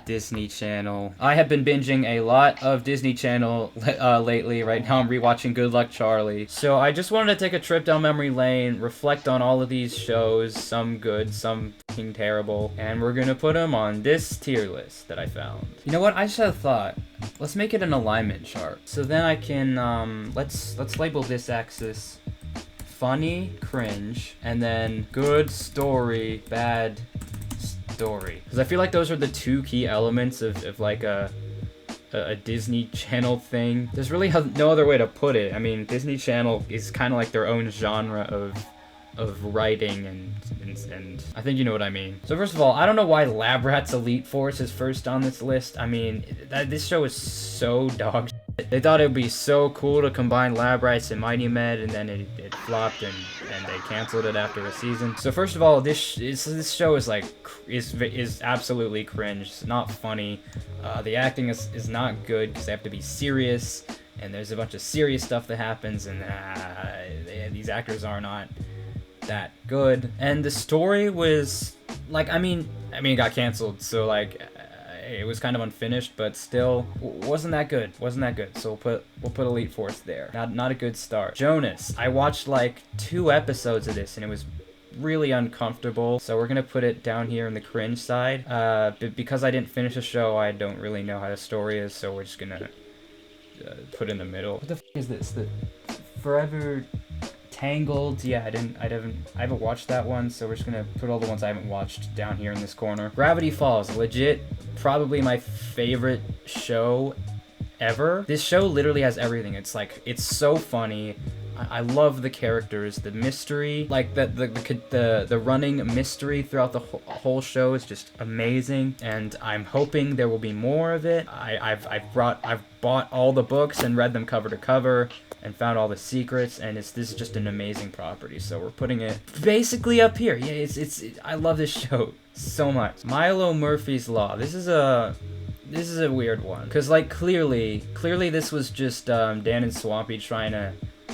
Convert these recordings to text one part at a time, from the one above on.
Disney Channel. I have been binging a lot of Disney Channel lately. Right now I'm rewatching Good Luck Charlie. So I just wanted to take a trip down memory lane, reflect on all of these shows, some good, some fucking terrible, and we're gonna put them on this tier list that I found. You know what? I just had a thought. Let's make it an alignment chart. So then I can, let's label this axis funny, cringe, and then good story, bad story, because I feel like those are the two key elements of like a Disney Channel thing. There's really no other way to put it. I mean, Disney Channel is kind of like their own genre of writing and I think you know what I mean. So first of all, I don't know why Lab Rats Elite Force is first on this list. I mean, this show is so dog shit. They thought it would be so cool to combine Lab Rats and Mighty Med, and then it flopped and they canceled it after a season. So first of all, this show is like is absolutely cringe. It's not funny. The acting is not good because they have to be serious, and there's a bunch of serious stuff that happens, and these actors are not that good. And the story was like, I mean it got canceled, so like it was kind of unfinished, but still wasn't that good. So we'll put Elite Force there. Not a good start. Jonas, I watched like 2 episodes of this and it was really uncomfortable, so we're gonna put it down here in the cringe side. Because I didn't finish the show, I don't really know how the story is, so we're just gonna put it in the middle. What the f is this? The Forever Tangled? Yeah, I haven't watched that one, so we're just gonna put all the ones I haven't watched down here in this corner. Gravity Falls, legit, probably my favorite show ever. This show literally has everything. It's like, it's so funny. I love the characters, the mystery, like the running mystery throughout the whole show is just amazing, and I'm hoping there will be more of it. I've bought all the books and read them cover to cover and found all the secrets, and this is just an amazing property, so we're putting it basically up here. Yeah, I love this show so much. Milo Murphy's Law. This is a weird one, because like clearly this was just Dan and Swampy trying to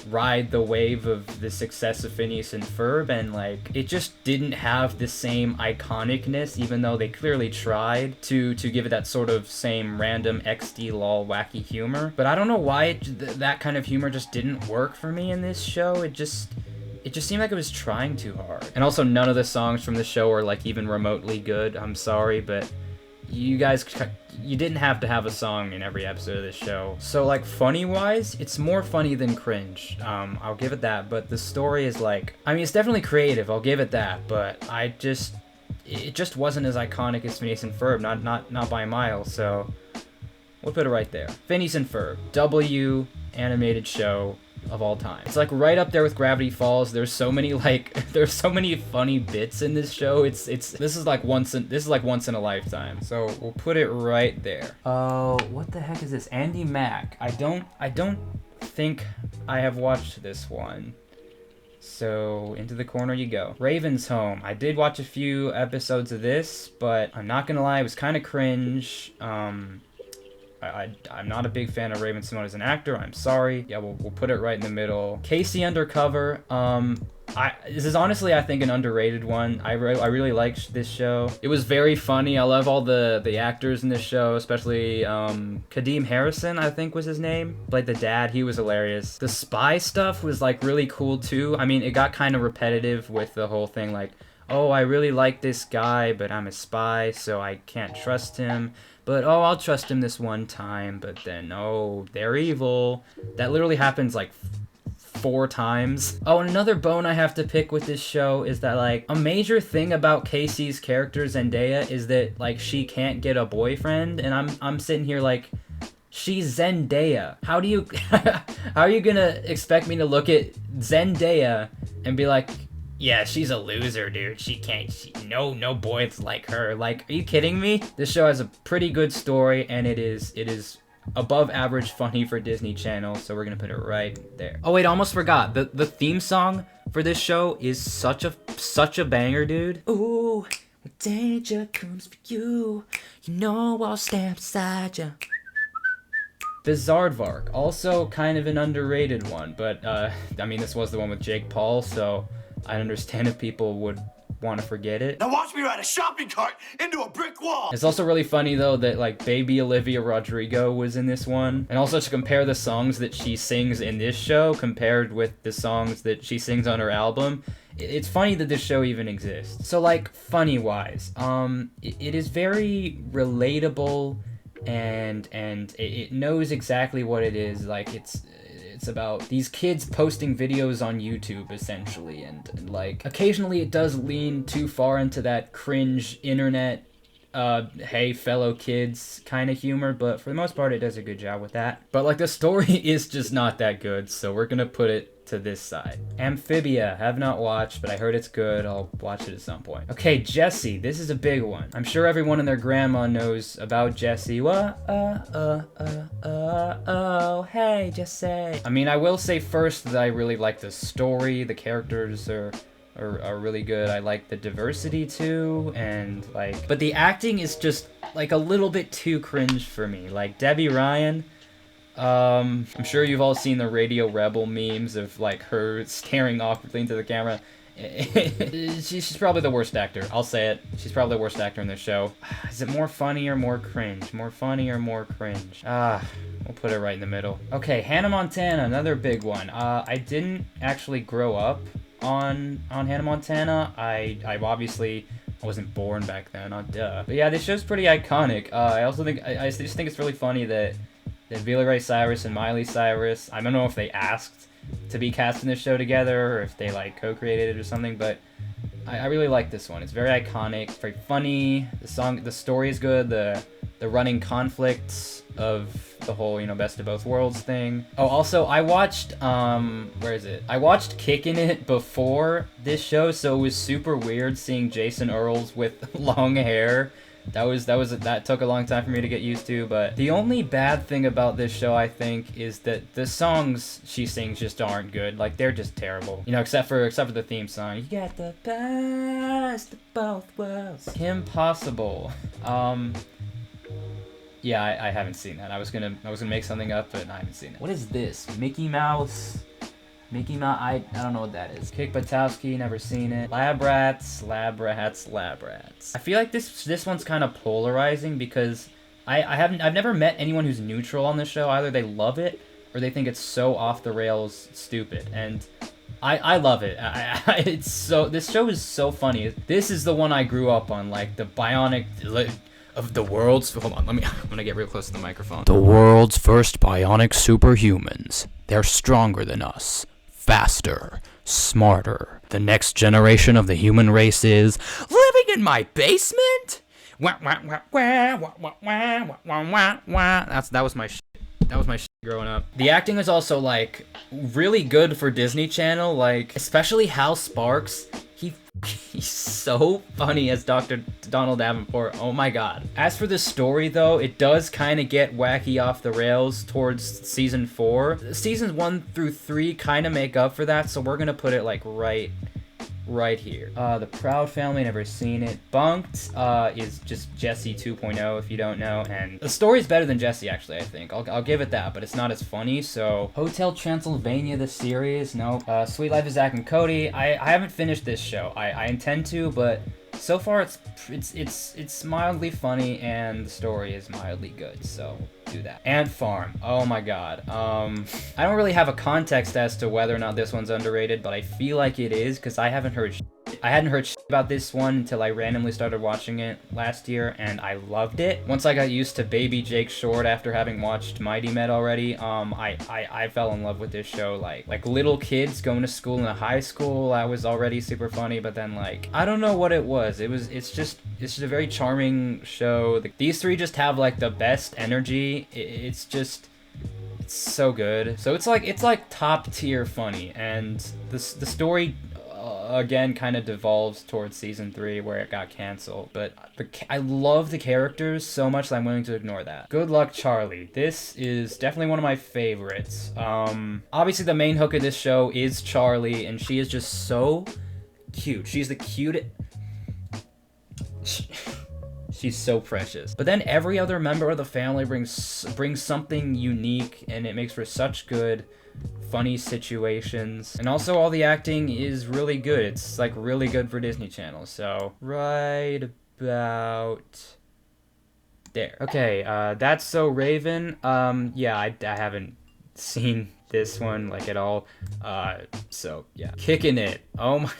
ride the wave of the success of Phineas and Ferb, and like it just didn't have the same iconicness, even though they clearly tried to give it that sort of same random XD lol wacky humor. But I don't know why that kind of humor just didn't work for me in this show. It just seemed like it was trying too hard. And also none of the songs from the show are like even remotely good. I'm sorry, but you didn't have to have a song in every episode of this show. So like funny wise, it's more funny than cringe. I'll give it that, but the story is like, I mean, it's definitely creative, I'll give it that, but it just wasn't as iconic as Phineas and Ferb, not by a mile, so we'll put it right there. Phineas and Ferb, W animated show of all time. It's like right up there with Gravity Falls. There's so many funny bits in this show. This is like once in a lifetime. So we'll put it right there. Oh, what the heck is this? Andy Mack. I don't think I have watched this one. So into the corner you go. Raven's Home. I did watch a few episodes of this, but I'm not gonna lie, it was kind of cringe. I'm not a big fan of Raven-Symoné as an actor. I'm sorry. Yeah, we'll put it right in the middle. Casey Undercover. This is honestly, I think, an underrated one. I really liked this show. It was very funny. I love all the actors in this show, especially Kadeem Harrison, I think was his name. Played the dad. He was hilarious. The spy stuff was like really cool too. I mean, it got kind of repetitive with the whole thing like, oh, I really like this guy, but I'm a spy, so I can't trust him. But, oh, I'll trust him this one time, but then, oh, they're evil. That literally happens, like, 4 times. Oh, and another bone I have to pick with this show is that, like, a major thing about Casey's character, Zendaya, is that, like, she can't get a boyfriend, and I'm sitting here like, she's Zendaya. How are you gonna expect me to look at Zendaya and be like, yeah, she's a loser, dude. No boys like her. Like, are you kidding me? This show has a pretty good story, and it is above average funny for Disney Channel, so we're gonna put it right there. Oh wait, I almost forgot. The theme song for this show is such a banger, dude. Ooh, when danger comes for you, you know I'll stand beside you. Bizaardvark, also kind of an underrated one, but I mean, this was the one with Jake Paul, so I understand if people would want to forget it. Now watch me ride a shopping cart into a brick wall. It's also really funny though that like baby Olivia Rodrigo was in this one, and also to compare the songs that she sings in this show compared with the songs that she sings on her album, it's funny that this show even exists. So like funny wise, it is very relatable, and it knows exactly what it is. Like it's about these kids posting videos on YouTube essentially, and like occasionally it does lean too far into that cringe internet hey fellow kids kind of humor, but for the most part it does a good job with that. But like the story is just not that good, so we're gonna put it to this side. Amphibia, have not watched, but I heard it's good. I'll watch it at some point. Okay, Jessie, this is a big one. I'm sure everyone and their grandma knows about Jessie. Oh, hey, Jessie. I mean, I will say first that I really like the story. The characters are really good. I like the diversity too, and like, but the acting is just like a little bit too cringe for me. Like Debbie Ryan, I'm sure you've all seen the Radio Rebel memes of like her staring awkwardly into the camera. She's probably the worst actor. I'll say it. She's probably the worst actor in this show. Is it more funny or more cringe? More funny or more cringe? We'll put it right in the middle. Okay, Hannah Montana, another big one. I didn't actually grow up on Hannah Montana. I obviously wasn't born back then. Duh. But yeah, this show's pretty iconic. I also think I just think it's really funny that Billy Ray Cyrus and Miley Cyrus, I don't know if they asked to be cast in this show together or if they like co-created it or something, but I really like this one. It's very iconic, very funny. The story is good. The running conflicts of the whole, best of both worlds thing. Oh, also I watched where is it? I watched Kickin' It before this show, so it was super weird seeing Jason Earls with long hair. That took a long time for me to get used to, but the only bad thing about this show, I think, is that the songs she sings just aren't good. Like, they're just terrible. Except for the theme song. You got the best of both worlds. Kim Possible. Yeah, I haven't seen that. I was gonna make something up, but I haven't seen it. What is this? Mickey Mouse, I don't know what that is. Kick Buttowski, never seen it. Lab Rats. I feel like this one's kind of polarizing because I've never met anyone who's neutral on this show. Either they love it or they think it's so off the rails stupid. And I love it. This show is so funny. This is the one I grew up on, like the bionic of the world's. Hold on, I'm gonna get real close to the microphone. The world's first bionic superhumans. They're stronger than us. Faster, smarter. The next generation of the human race is living in my basement. That was my shit. That was my shit growing up. The acting is also like really good for Disney Channel. Like especially Hal Sparks. He's so funny as Dr. Donald Davenport. Oh my god. As for the story though, it does kind of get wacky off the rails towards season 4. Seasons 1 through 3 kind of make up for that, so we're gonna put it like right here. The Proud Family, never seen it. Bunk'd is just Jessie 2.0 if you don't know, and the story's better than Jessie actually, I think. I'll give it that, but it's not as funny. So Hotel Transylvania, the series, no. Sweet Life of Zack and Cody. I haven't finished this show. I intend to, but so far it's mildly funny and the story is mildly good, so do that. Ant Farm, oh my god. I don't really have a context as to whether or not this one's underrated, but I feel like it is because I hadn't heard about this one until I randomly started watching it last year, and I loved it. Once I got used to Baby Jake Short after having watched Mighty Med already, I fell in love with this show. Like little kids going to school in a high school, that was already super funny, but then like, I don't know what it was. It's just a very charming show. These three just have like the best energy. It's so good. So it's like top tier funny, and the story again kind of devolves towards season 3 where it got canceled, but I love the characters so much that I'm willing to ignore that. Good Luck Charlie. This is definitely one of my favorites. Obviously the main hook of this show is Charlie, and she is just so cute. She's the cutest. She's so precious. But then every other member of the family brings something unique, and it makes for such good funny situations. And also all the acting is really good. It's like really good for Disney Channel. So right about there. Okay, That's So Raven. Yeah, I haven't seen this one like at all. So yeah, Kicking It. Oh my.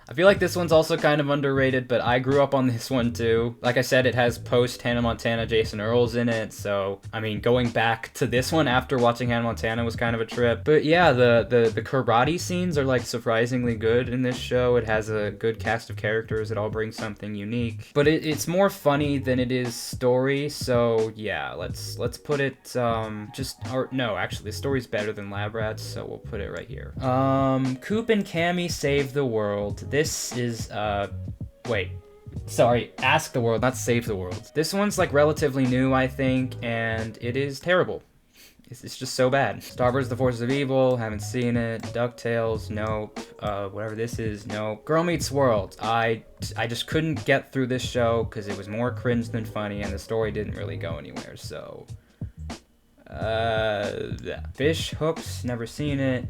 I feel like this one's also kind of underrated, but I grew up on this one too. Like I said, it has post Hannah Montana Jason Earls in it, so I mean, going back to this one after watching Hannah Montana was kind of a trip. But yeah, the karate scenes are like surprisingly good in this show. It has a good cast of characters. It all brings something unique, but it's more funny than it is story. So yeah, let's put it actually, the story's better than Lab Rats, so we'll put it right here. Coop and Cammy Save the World. This is, Ask the World, not Save the World. This one's, like, relatively new, I think, and it is terrible. It's just so bad. Star Wars The Forces of Evil, haven't seen it. DuckTales, nope. Whatever this is, nope. Girl Meets World, I just couldn't get through this show because it was more cringe than funny, and the story didn't really go anywhere, so... Fish Hooks, never seen it.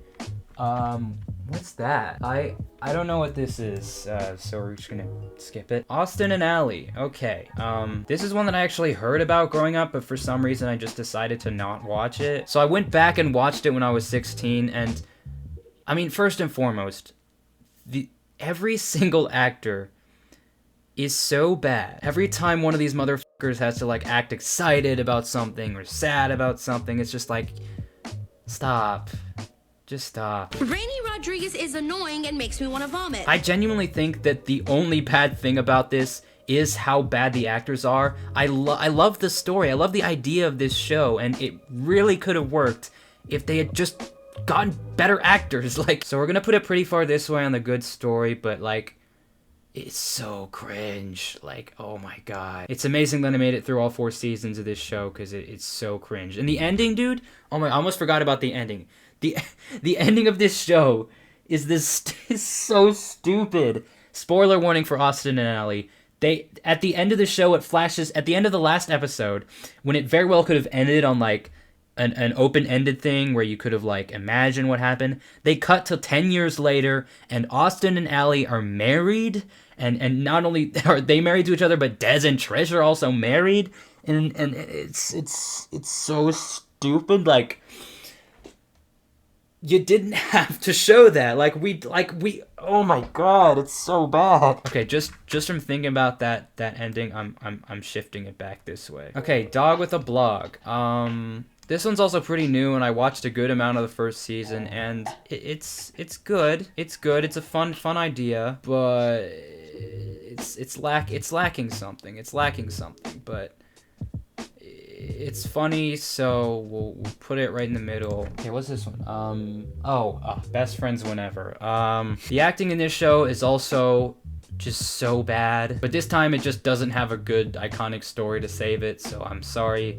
What's that? I don't know what this is, so we're just gonna skip it. Austin and Ally. Okay. This is one that I actually heard about growing up, but for some reason I just decided to not watch it. So I went back and watched it when I was 16, and I mean, first and foremost, every single actor is so bad. Every time one of these motherfuckers has to like act excited about something or sad about something, it's just like, stop. Just stop. Rainy Rodriguez is annoying and makes me want to vomit. I genuinely think that the only bad thing about this is how bad the actors are. I love the story. I love the idea of this show, and it really could have worked if they had just gotten better actors. Like, so we're gonna put it pretty far this way on the good story, but like, it's so cringe. Like, oh my god. It's amazing that I made it through all 4 seasons of this show, because it's so cringe. And the ending, dude, oh my, I almost forgot about the ending. The ending of this show is so stupid. Spoiler warning for Austin and Ally. At the end of the show, it flashes, at the end of the last episode, when it very well could have ended on like an open-ended thing where you could have like imagined what happened. They cut to 10 years later, and Austin and Ally are married, and not only are they married to each other, but Des and Trish are also married, and it's so stupid. Like, you didn't have to show that. Oh my god, it's so bad. Okay, just from thinking about that ending, I'm shifting it back this way. Okay, Dog with a Blog. This one's also pretty new, and I watched a good amount of the first season, and it's good. It's good. It's a fun idea, but it's lacking something. It's lacking something, but it's funny, so we'll put it right in the middle. Okay, what's this one? Best Friends Whenever. The acting in this show is also just so bad, but this time it just doesn't have a good iconic story to save it, so I'm sorry.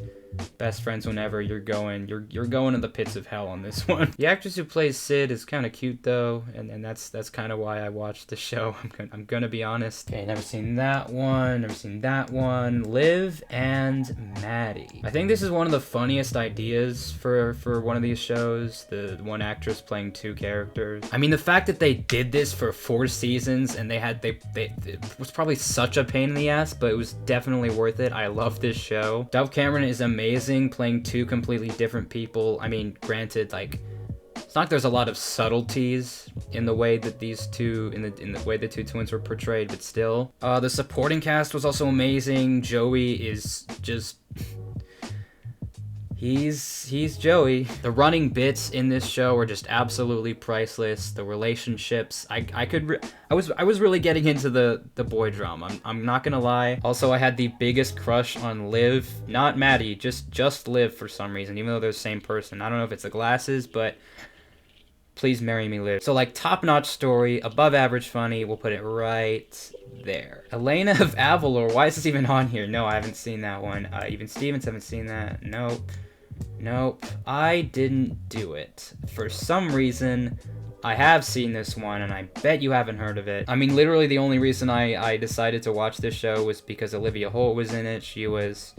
Best Friends Whenever, you're going to the pits of hell on this one. The actress who plays Sid is kind of cute though, and that's kind of why I watched the show. I'm gonna be honest. Okay, never seen that one. Never seen that one. Liv and Maddie. I think this is one of the funniest ideas for one of these shows. The one actress playing 2 characters. I mean, the fact that they did this for 4 seasons and it was probably such a pain in the ass, but it was definitely worth it. I love this show. Dove Cameron is amazing playing 2 completely different people. I mean, granted, like, it's not like there's a lot of subtleties in the way that these two, in the way the 2 twins were portrayed, but still. The supporting cast was also amazing. Joey is just... He's Joey. The running bits in this show are just absolutely priceless. The relationships, I was really getting into the boy drama. I'm not gonna lie. Also, I had the biggest crush on Liv, not Maddie, just Liv for some reason, even though they're the same person. I don't know if it's the glasses, but please marry me, Liv. So like, top-notch story, above average funny. We'll put it right there. Elena of Avalor. Why is this even on here? No, I haven't seen that one. Even Stevens, haven't seen that. Nope, I didn't do it. For some reason, I have seen this one, and I bet you haven't heard of it. I mean, literally the only reason I decided to watch this show was because Olivia Holt was in it. She was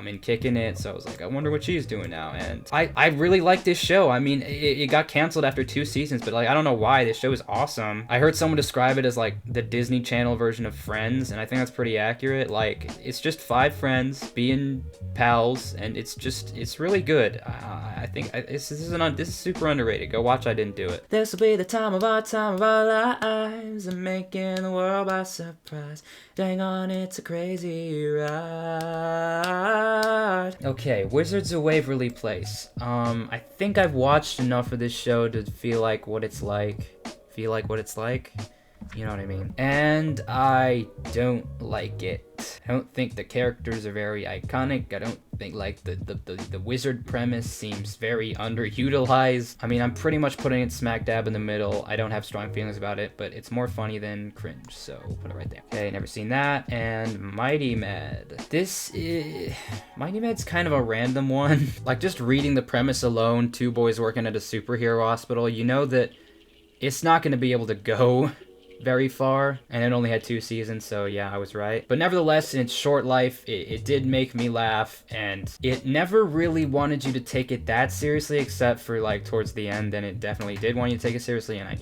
in Kicking It, so I was like, I wonder what she's doing now. And I really like this show. I mean, it got canceled after 2 seasons, but like, I don't know why. This show is awesome. I heard someone describe it as like the Disney Channel version of Friends, and I think that's pretty accurate. Like, it's just 5 friends being pals, and it's really good. I think this is super underrated. Go watch I Didn't Do It. This will be the time of our lives, and making the world by surprise. Dang on, it's a crazy ride. Okay, Wizards of Waverly Place. I think I've watched enough of this show to feel like what it's like. You know what I mean? And I don't like it. I don't think the characters are very iconic. I don't think like the wizard premise seems very underutilized. I mean, I'm pretty much putting it smack dab in the middle. I don't have strong feelings about it, but it's more funny than cringe, so put it right there. Okay, never seen that. And Mighty Med. Mighty Med's kind of a random one. Like, just reading the premise alone, 2 boys working at a superhero hospital, you know that it's not going to be able to go very far, and it only had 2 seasons, so yeah, I was right. But nevertheless, in its short life, it did make me laugh, and it never really wanted you to take it that seriously, except for like towards the end, then it definitely did want you to take it seriously, and I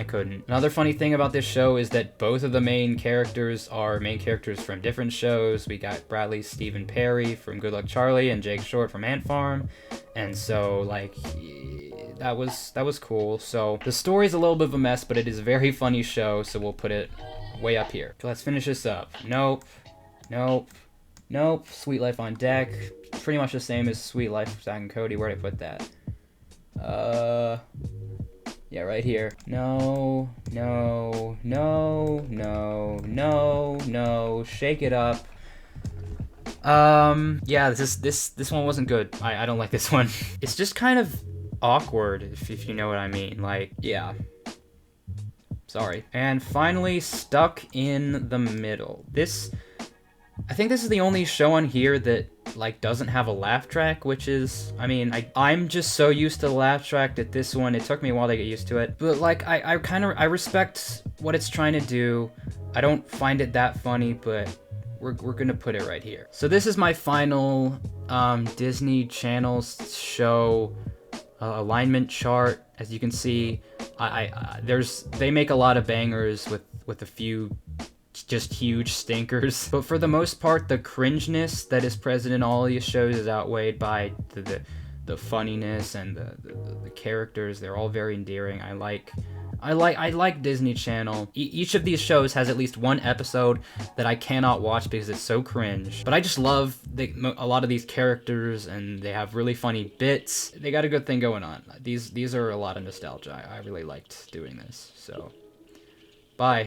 couldn't. Another funny thing about this show is that both of the main characters are main characters from different shows. We got Bradley Stephen Perry from Good Luck Charlie and Jake Short from Ant Farm, and so like that was cool. So the story's a little bit of a mess, but it is a very funny show, so we'll put it way up here. Okay, let's finish this up. Nope. Sweet Life on Deck. Pretty much the same as Sweet Life of Zack and Cody. Where'd I put that? Yeah, right here. No. Shake it up. Yeah, this one wasn't good. I don't like this one. It's just kind of awkward, if you know what I mean. Like, yeah. Sorry. And finally, Stuck in the Middle. I think this is the only show on here that like doesn't have a laugh track, which is, I mean, I'm just so used to the laugh track that this one, it took me a while to get used to it. But like, I respect what it's trying to do. I don't find it that funny, but we're gonna put it right here. So this is my final Disney Channel show alignment chart. As you can see, they make a lot of bangers with a few just huge stinkers, but for the most part, the cringeness that is present in all these shows is outweighed by the funniness and the characters. They're all very endearing. I like Disney Channel. Each of these shows has at least one episode that I cannot watch because it's so cringe. But I just love a lot of these characters, and they have really funny bits. They got a good thing going on. These are a lot of nostalgia. I really liked doing this. So, bye.